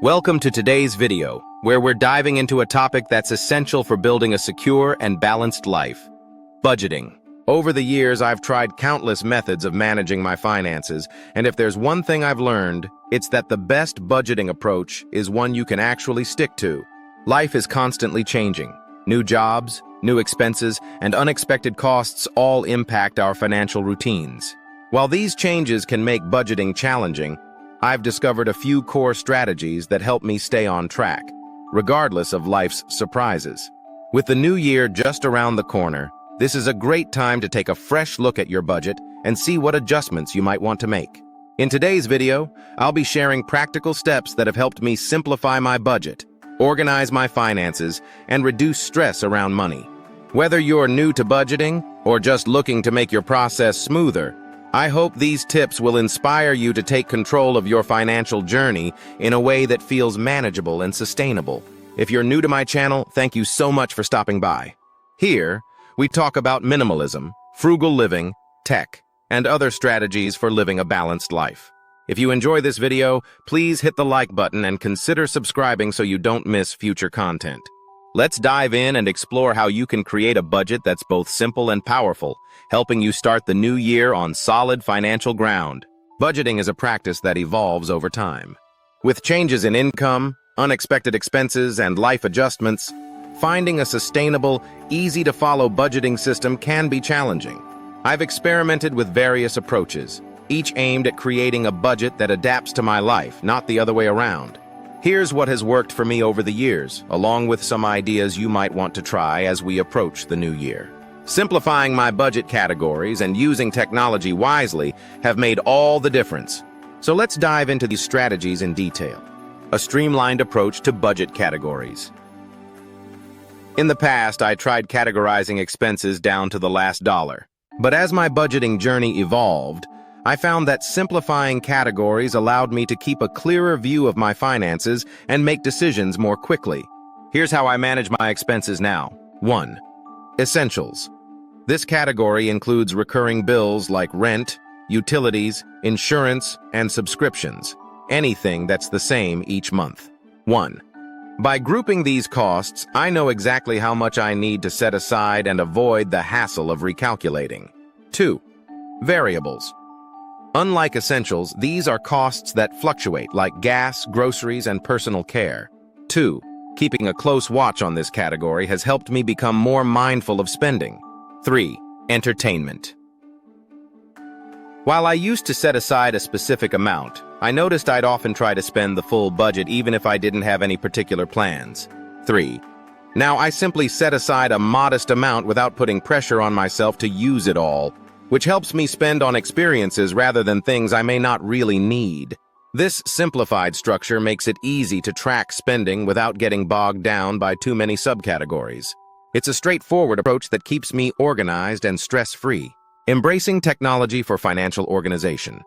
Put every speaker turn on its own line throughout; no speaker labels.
Welcome to today's video, where we're diving into a topic that's essential for building a secure and balanced life: budgeting. Over the years, I've tried countless methods of managing my finances, and if there's one thing I've learned, it's that the best budgeting approach is one you can actually stick to. Life is constantly changing. New jobs, new expenses, and unexpected costs all impact our financial routines. While these changes can make budgeting challenging, I've discovered a few core strategies that help me stay on track, regardless of life's surprises. With the new year just around the corner, this is a great time to take a fresh look at your budget and see what adjustments you might want to make. In today's video, I'll be sharing practical steps that have helped me simplify my budget, organize my finances, and reduce stress around money. Whether you're new to budgeting or just looking to make your process smoother, I hope these tips will inspire you to take control of your financial journey in a way that feels manageable and sustainable. If you're new to my channel, thank you so much for stopping by. Here, we talk about minimalism, frugal living, tech, and other strategies for living a balanced life. If you enjoy this video, please hit the like button and consider subscribing so you don't miss future content. Let's dive in and explore how you can create a budget that's both simple and powerful, helping you start the new year on solid financial ground. Budgeting is a practice that evolves over time. With changes in income, unexpected expenses, and life adjustments, finding a sustainable, easy-to-follow budgeting system can be challenging. I've experimented with various approaches, each aimed at creating a budget that adapts to my life, not the other way around. Here's what has worked for me over the years, along with some ideas you might want to try as we approach the new year. Simplifying my budget categories and using technology wisely have made all the difference. So let's dive into these strategies in detail. A streamlined approach to budget categories. In the past, I tried categorizing expenses down to the last dollar. But as my budgeting journey evolved, I found that simplifying categories allowed me to keep a clearer view of my finances and make decisions more quickly. Here's how I manage my expenses now. 1. Essentials. This category includes recurring bills like rent, utilities, insurance, and subscriptions. Anything that's the same each month. 1. By grouping these costs, I know exactly how much I need to set aside and avoid the hassle of recalculating. 2. Variables. Unlike essentials, these are costs that fluctuate, like gas, groceries, and personal care. 2. Keeping a close watch on this category has helped me become more mindful of spending. 3. Entertainment. While I used to set aside a specific amount, I noticed I'd often try to spend the full budget even if I didn't have any particular plans. 3. Now I simply set aside a modest amount without putting pressure on myself to use it all, which helps me spend on experiences rather than things I may not really need. This simplified structure makes it easy to track spending without getting bogged down by too many subcategories. It's a straightforward approach that keeps me organized and stress-free. Embracing technology for financial organization.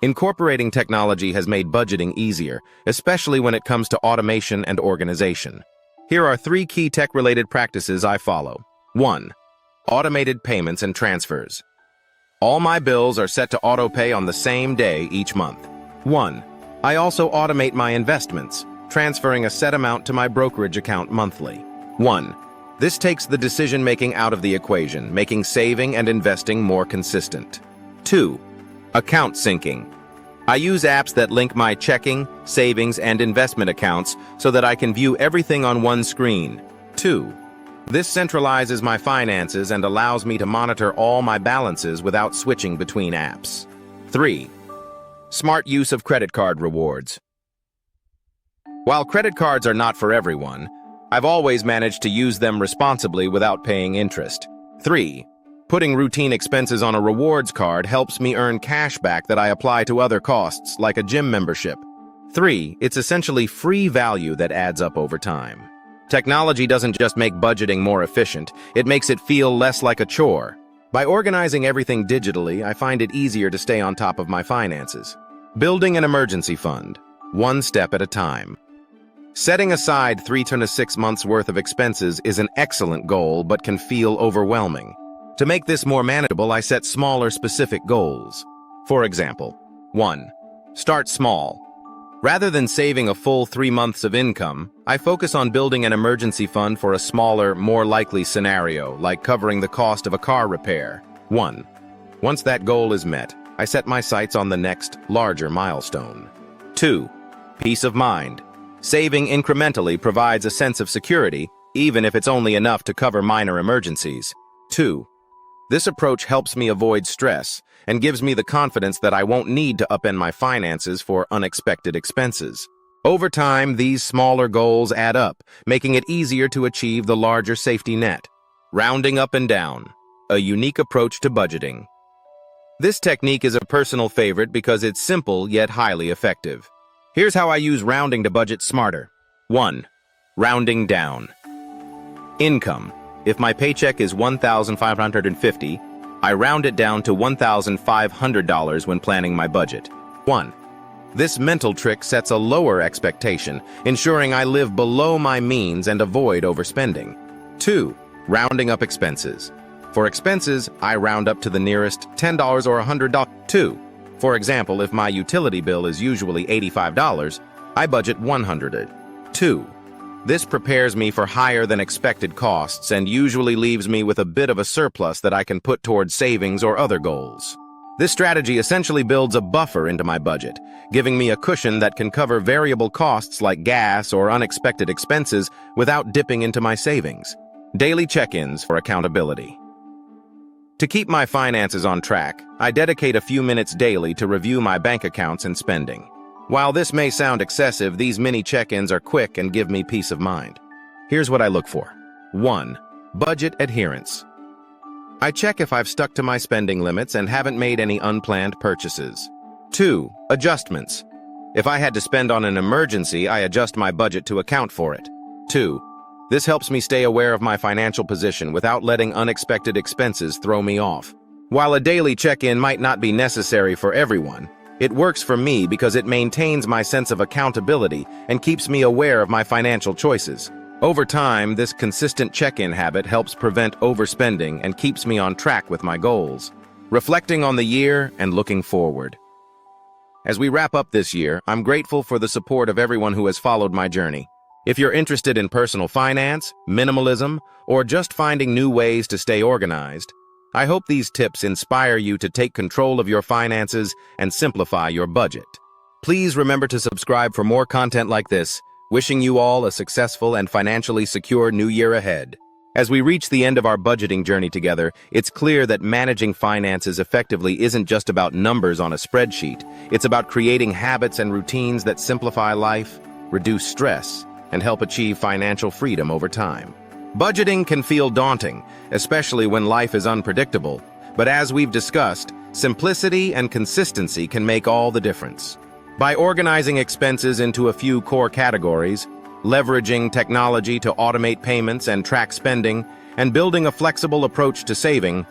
Incorporating technology has made budgeting easier, especially when it comes to automation and organization. Here are 3 key tech-related practices I follow. 1. Automated payments and transfers. All my bills are set to auto-pay on the same day each month. 1. I also automate my investments, transferring a set amount to my brokerage account monthly. 1. This takes the decision-making out of the equation, making saving and investing more consistent. 2. Account syncing. I use apps that link my checking, savings, and investment accounts so that I can view everything on one screen. 2. This centralizes my finances and allows me to monitor all my balances without switching between apps. 3. Smart use of credit card rewards. While credit cards are not for everyone, I've always managed to use them responsibly without paying interest. 3. Putting routine expenses on a rewards card helps me earn cash back that I apply to other costs, like a gym membership. 3. It's essentially free value that adds up over time. Technology doesn't just make budgeting more efficient, it makes it feel less like a chore. By organizing everything digitally, I find it easier to stay on top of my finances. Building an emergency fund, 1 step at a time. Setting aside 3 to 6 months' worth of expenses is an excellent goal but can feel overwhelming. To make this more manageable, I set smaller specific goals. For example, 1. Start small. Rather than saving a full 3 months of income, I focus on building an emergency fund for a smaller, more likely scenario, like covering the cost of a car repair. 1. Once that goal is met, I set my sights on the next, larger milestone. 2. Peace of mind. Saving incrementally provides a sense of security, even if it's only enough to cover minor emergencies. 2. This approach helps me avoid stress and gives me the confidence that I won't need to upend my finances for unexpected expenses. Over time, these smaller goals add up, making it easier to achieve the larger safety net. Rounding up and down, a unique approach to budgeting. This technique is a personal favorite because it's simple yet highly effective. Here's how I use rounding to budget smarter. 1. Rounding down. Income. If my paycheck is $1,550, I round it down to $1,500 when planning my budget. 1. This mental trick sets a lower expectation, ensuring I live below my means and avoid overspending. 2. Rounding up expenses. For expenses, I round up to the nearest $10 or $100. 2. For example, if my utility bill is usually $85, I budget $100. 2. This prepares me for higher than expected costs and usually leaves me with a bit of a surplus that I can put towards savings or other goals. This strategy essentially builds a buffer into my budget, giving me a cushion that can cover variable costs like gas or unexpected expenses without dipping into my savings. Daily check-ins for accountability. To keep my finances on track, I dedicate a few minutes daily to review my bank accounts and spending. While this may sound excessive, these mini check-ins are quick and give me peace of mind. Here's what I look for. 1. Budget adherence. I check if I've stuck to my spending limits and haven't made any unplanned purchases. 2. Adjustments. If I had to spend on an emergency, I adjust my budget to account for it. 2. This helps me stay aware of my financial position without letting unexpected expenses throw me off. While a daily check-in might not be necessary for everyone, it works for me because it maintains my sense of accountability and keeps me aware of my financial choices. Over time, this consistent check-in habit helps prevent overspending and keeps me on track with my goals. Reflecting on the year and looking forward. As we wrap up this year, I'm grateful for the support of everyone who has followed my journey. If you're interested in personal finance, minimalism, or just finding new ways to stay organized, I hope these tips inspire you to take control of your finances and simplify your budget. Please remember to subscribe for more content like this, wishing you all a successful and financially secure new year ahead. As we reach the end of our budgeting journey together, it's clear that managing finances effectively isn't just about numbers on a spreadsheet. It's about creating habits and routines that simplify life, reduce stress, and help achieve financial freedom over time. Budgeting can feel daunting, especially when life is unpredictable, but as we've discussed, simplicity and consistency can make all the difference. By organizing expenses into a few core categories, leveraging technology to automate payments and track spending, and building a flexible approach to saving,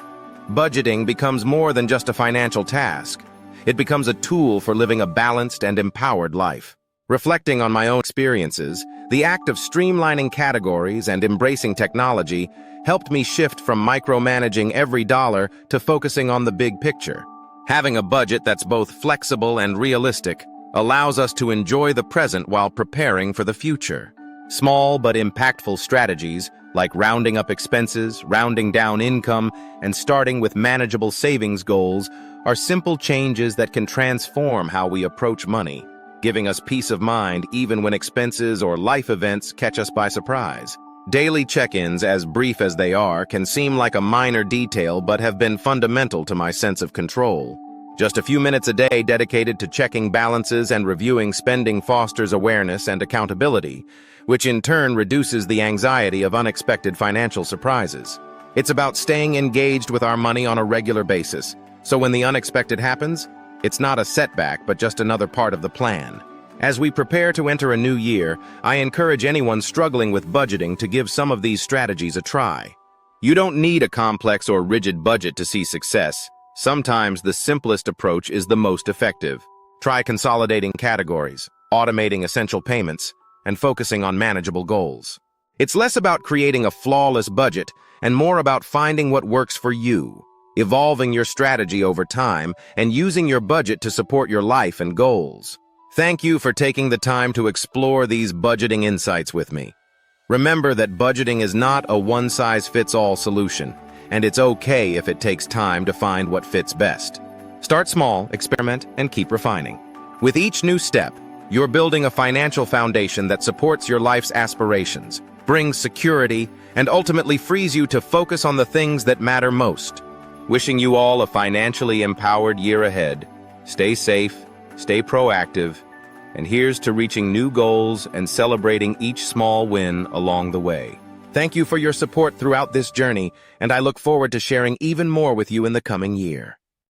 budgeting becomes more than just a financial task. It becomes a tool for living a balanced and empowered life. Reflecting on my own experiences, the act of streamlining categories and embracing technology helped me shift from micromanaging every dollar to focusing on the big picture. Having a budget that's both flexible and realistic allows us to enjoy the present while preparing for the future. Small but impactful strategies, like rounding up expenses, rounding down income, and starting with manageable savings goals, are simple changes that can transform how we approach money, giving us peace of mind even when expenses or life events catch us by surprise. Daily check-ins, as brief as they are, can seem like a minor detail but have been fundamental to my sense of control. Just a few minutes a day dedicated to checking balances and reviewing spending fosters awareness and accountability, which in turn reduces the anxiety of unexpected financial surprises. It's about staying engaged with our money on a regular basis, so when the unexpected happens, it's not a setback, but just another part of the plan. As we prepare to enter a new year, I encourage anyone struggling with budgeting to give some of these strategies a try. You don't need a complex or rigid budget to see success. Sometimes the simplest approach is the most effective. Try consolidating categories, automating essential payments, and focusing on manageable goals. It's less about creating a flawless budget and more about finding what works for you, evolving your strategy over time, and using your budget to support your life and goals. Thank you for taking the time to explore these budgeting insights with me. Remember that budgeting is not a one-size-fits-all solution, and it's okay if it takes time to find what fits best. Start small, experiment, and keep refining. With each new step, you're building a financial foundation that supports your life's aspirations, brings security, and ultimately frees you to focus on the things that matter most. Wishing you all a financially empowered year ahead. Stay safe, stay proactive, and here's to reaching new goals and celebrating each small win along the way. Thank you for your support throughout this journey, and I look forward to sharing even more with you in the coming year.